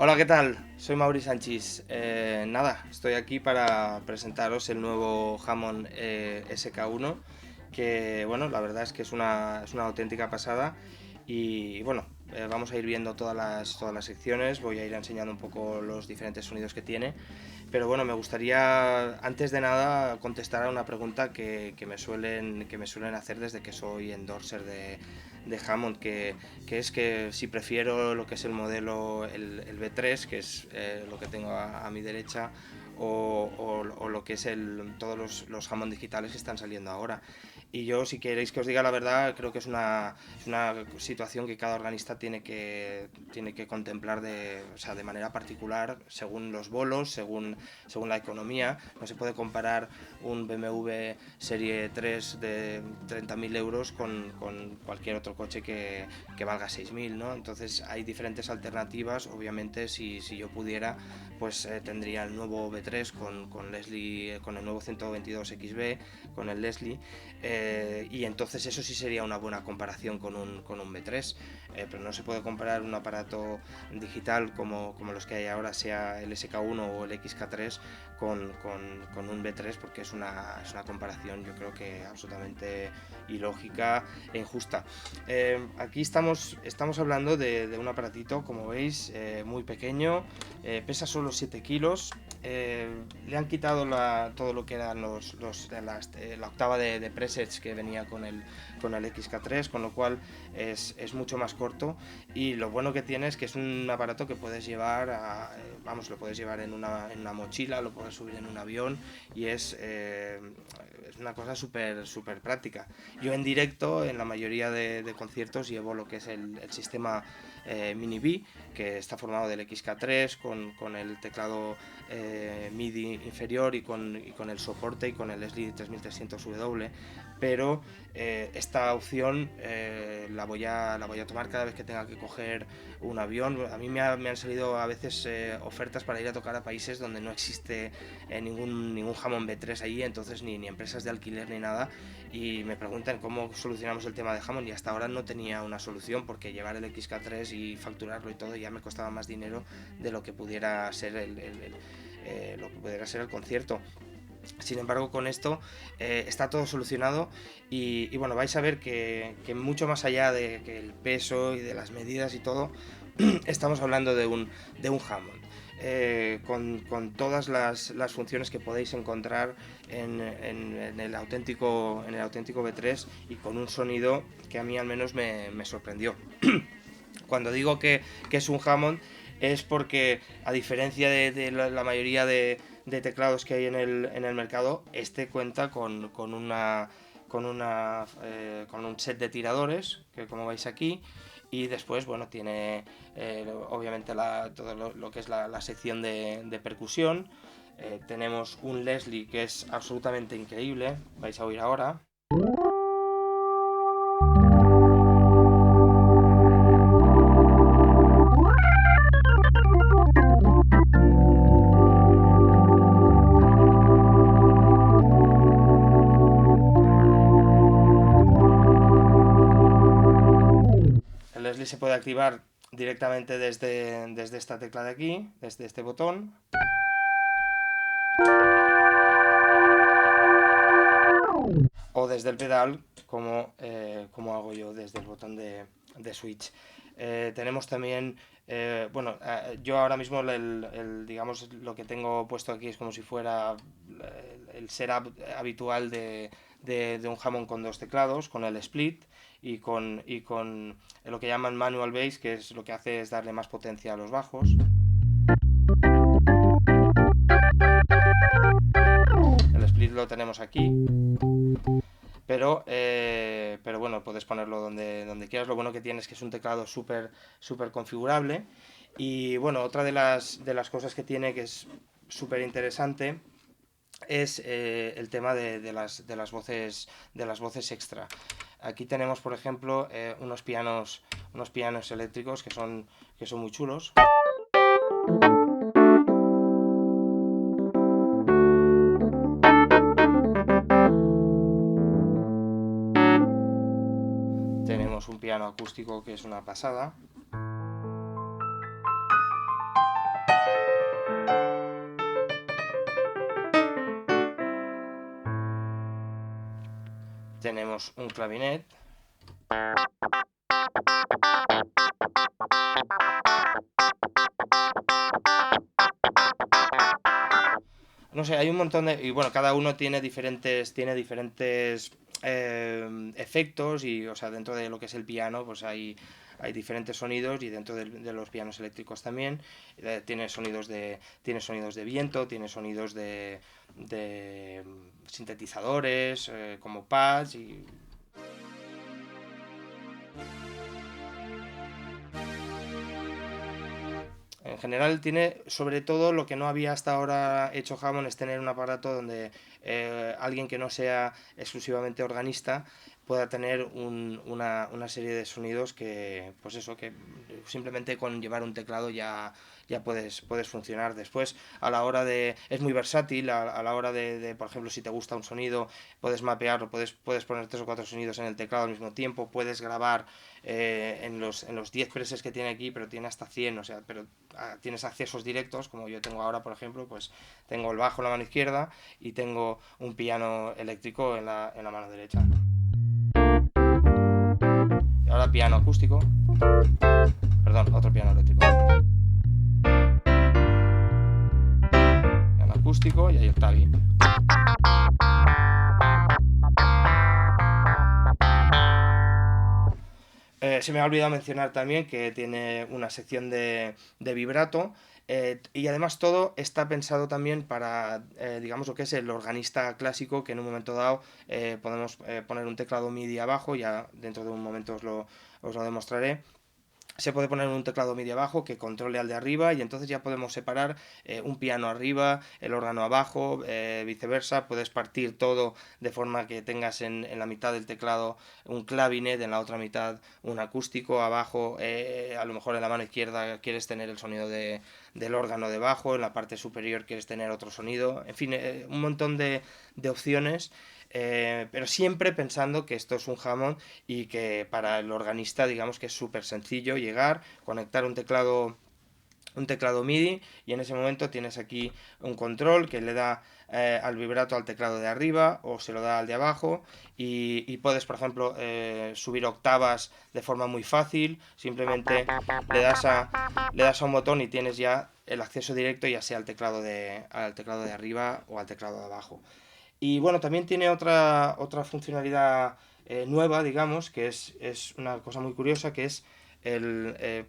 Hola, ¿qué tal? Soy Mauri Sanchis. Nada, estoy aquí para presentaros el nuevo Hammond SK1, que bueno, la verdad es que es una auténtica pasada y bueno, vamos a ir viendo todas las secciones, voy a ir enseñando un poco los diferentes sonidos que tiene, pero bueno, me gustaría antes de nada contestar a una pregunta que me suelen hacer desde que soy endorser de Hammond, que es que si prefiero lo que es el modelo, el B3, que es lo que tengo a mi derecha, o lo que es todos los Hammond digitales que están saliendo ahora. Y yo, si queréis que os diga la verdad, creo que es una situación que cada organista tiene que contemplar o sea, de manera particular, según los bolos, según la economía. No se puede comparar un BMW Serie 3 de 30.000 euros con cualquier otro coche que valga 6.000, ¿no? Entonces hay diferentes alternativas. Obviamente, si yo pudiera, pues tendría el nuevo V3 con Leslie, con el nuevo 122XB, con el Leslie, y entonces eso sí sería una buena comparación con un V3, pero no se puede comparar un aparato digital como los que hay ahora, sea el SK1 o el XK3, con un V3, porque es una comparación, yo creo que absolutamente ilógica e injusta. Aquí estamos hablando de un aparatito, como veis, muy pequeño, pesa solo 7 kilos. Le han quitado todo lo que eran la octava de presets que venía con el XK3, con lo cual es mucho más corto, y lo bueno que tiene es que es un aparato que puedes llevar lo puedes llevar en una mochila, lo puedes subir en un avión, y es una cosa súper práctica. Yo en directo, en la mayoría de conciertos, llevo lo que es el sistema Mini B, que está formado del XK3 con el teclado MIDI inferior y con el soporte y con el Leslie 3300W, pero esta opción la voy a tomar cada vez que tenga que coger un avión. A mí me han salido a veces ofertas para ir a tocar a países donde no existe ningún Hammond B3 allí, entonces ni empresas de alquiler ni nada, y me preguntan cómo solucionamos el tema de Hammond, y hasta ahora no tenía una solución, porque llevar el XK3 y facturarlo y todo ya me costaba más dinero de lo que pudiera ser el concierto. Sin embargo, con esto está todo solucionado, y bueno, vais a ver que mucho más allá de que el peso y de las medidas y todo, estamos hablando de un Hammond. Con todas las funciones que podéis encontrar en el auténtico B3, y con un sonido que a mí al menos me sorprendió. Cuando digo que es un Hammond, es porque, a diferencia de la mayoría de teclados que hay en el mercado, este cuenta con un set de tiradores, que como veis aquí, y después, bueno, tiene obviamente todo lo que es la sección de percusión. Tenemos un Leslie que es absolutamente increíble, vais a oír ahora. El Leslie se puede activar directamente desde esta tecla de aquí, desde este botón, o desde el pedal, como hago yo desde el botón de switch. Tenemos también, bueno, yo ahora mismo digamos, lo que tengo puesto aquí es como si fuera el setup habitual de un Hammond con 2 teclados, con el split y con lo que llaman manual bass, que es lo que hace es darle más potencia a los bajos. El split lo tenemos aquí, pero bueno, puedes ponerlo donde quieras. Lo bueno que tiene es que es un teclado súper configurable. Y bueno, otra de las cosas que tiene, que es súper interesante, es el tema de las voces extra. Aquí tenemos, por ejemplo, unos pianos eléctricos que son muy chulos. Tenemos un piano acústico que es una pasada. Tenemos un clavinet. No sé, hay un montón de... Y bueno, cada uno tiene diferentes efectos y, o sea, dentro de lo que es el piano, pues hay diferentes sonidos, y dentro de los pianos eléctricos también. Tiene sonidos de viento, tiene sonidos de sintetizadores, como pads y... En general tiene, sobre todo, lo que no había hasta ahora hecho Hammond, es tener un aparato donde alguien que no sea exclusivamente organista pueda tener una serie de sonidos que, pues eso, que simplemente con llevar un teclado ya puedes funcionar. Después, a la hora de... es muy versátil, a la hora de, por ejemplo, si te gusta un sonido, puedes mapearlo, puedes poner 3 o 4 sonidos en el teclado al mismo tiempo, puedes grabar en los 10 presets que tiene aquí, pero tiene hasta 100, o sea, pero tienes accesos directos, como yo tengo ahora, por ejemplo, pues tengo el bajo en la mano izquierda y tengo un piano eléctrico en la mano derecha. Y ahora piano acústico, perdón, otro piano eléctrico. Piano acústico y ahí el clavi. Se me ha olvidado mencionar también que tiene una sección de vibrato, y además todo está pensado también para, digamos, lo que es el organista clásico, que en un momento dado podemos poner un teclado MIDI abajo, ya dentro de un momento os lo demostraré. Se puede poner un teclado MIDI abajo que controle al de arriba, y entonces ya podemos separar un piano arriba, el órgano abajo, viceversa. Puedes partir todo de forma que tengas en la mitad del teclado un clavinet, en la otra mitad un acústico abajo, a lo mejor en la mano izquierda quieres tener el sonido del órgano de bajo, en la parte superior quieres tener otro sonido, en fin, un montón de opciones. Pero siempre pensando que esto es un Hammond y que para el organista, digamos, que es súper sencillo llegar, conectar un teclado MIDI, y en ese momento tienes aquí un control que le da al vibrato al teclado de arriba o se lo da al de abajo, y puedes, por ejemplo, subir octavas de forma muy fácil. Simplemente le das a un botón y tienes ya el acceso directo, ya sea al teclado de arriba o al teclado de abajo. Y bueno, también tiene otra funcionalidad nueva, digamos, que es una cosa muy curiosa, que es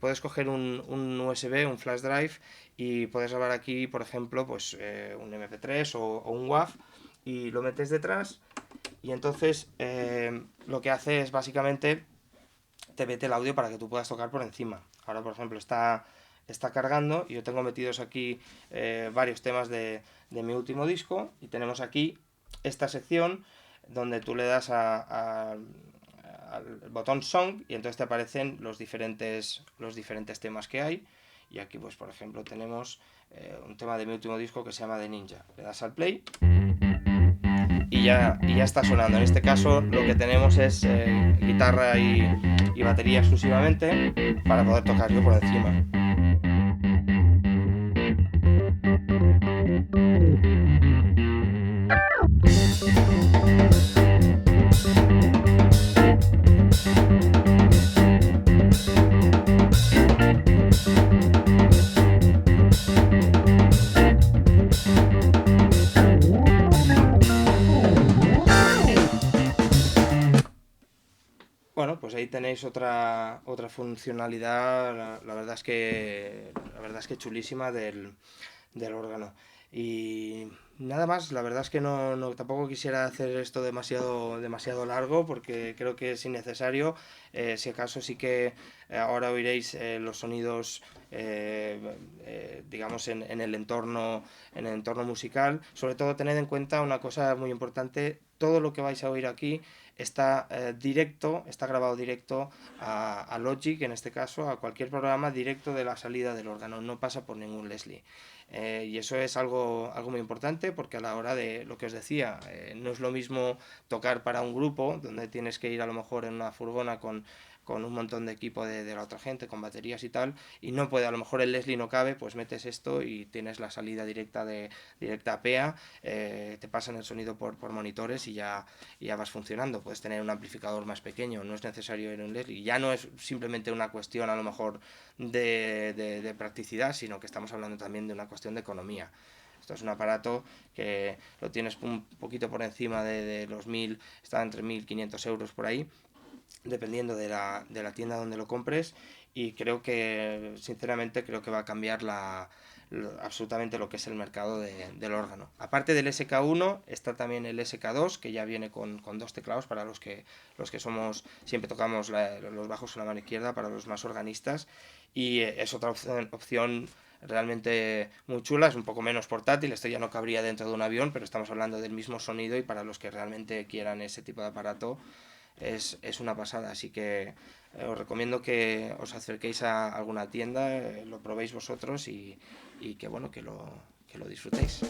puedes coger un USB, un flash drive, y puedes grabar aquí, por ejemplo, pues un MP3 o un WAV, y lo metes detrás, y entonces lo que hace es básicamente te mete el audio para que tú puedas tocar por encima. Ahora, por ejemplo, está cargando y yo tengo metidos aquí varios temas de mi último disco, y tenemos aquí esta sección donde tú le das al botón Song, y entonces te aparecen los diferentes temas que hay. Y aquí, pues, por ejemplo, tenemos un tema de mi último disco que se llama The Ninja. Le das al play y ya está sonando. En este caso lo que tenemos es guitarra y batería exclusivamente para poder tocar yo por encima. Bueno, pues ahí tenéis otra funcionalidad, la verdad es que chulísima del órgano. Y nada más, la verdad es que tampoco quisiera hacer esto demasiado largo porque creo que es innecesario. Si acaso sí que ahora oiréis los sonidos, digamos, en el entorno musical. Sobre todo tened en cuenta una cosa muy importante, todo lo que vais a oír aquí está grabado directo a Logic, en este caso, a cualquier programa directo de la salida del órgano, no pasa por ningún Leslie. Y eso es algo muy importante porque a la hora de lo que os decía, no es lo mismo tocar para un grupo donde tienes que ir a lo mejor en una furgona con un montón de equipo de la otra gente, con baterías y tal, y no puede, a lo mejor el Leslie no cabe, pues metes esto y tienes la salida directa a PEA, te pasan el sonido por monitores y ya vas funcionando. Puedes tener un amplificador más pequeño, no es necesario ir a un Leslie. Ya no es simplemente una cuestión a lo mejor de practicidad, sino que estamos hablando también de una cuestión de economía. Esto es un aparato que lo tienes un poquito por encima de los 1000, está entre 1500 euros por ahí, dependiendo de la tienda donde lo compres, y sinceramente, creo que va a cambiar absolutamente lo que es el mercado del órgano. Aparte del SK1 está también el SK2, que ya viene con dos teclados para los que siempre tocamos los bajos con la mano izquierda, para los más organistas, y es otra opción realmente muy chula. Es un poco menos portátil, esto ya no cabría dentro de un avión, pero estamos hablando del mismo sonido, y para los que realmente quieran ese tipo de aparato es una pasada. Así que os recomiendo que os acerquéis a alguna tienda, lo probéis vosotros, y que bueno, que lo disfrutéis.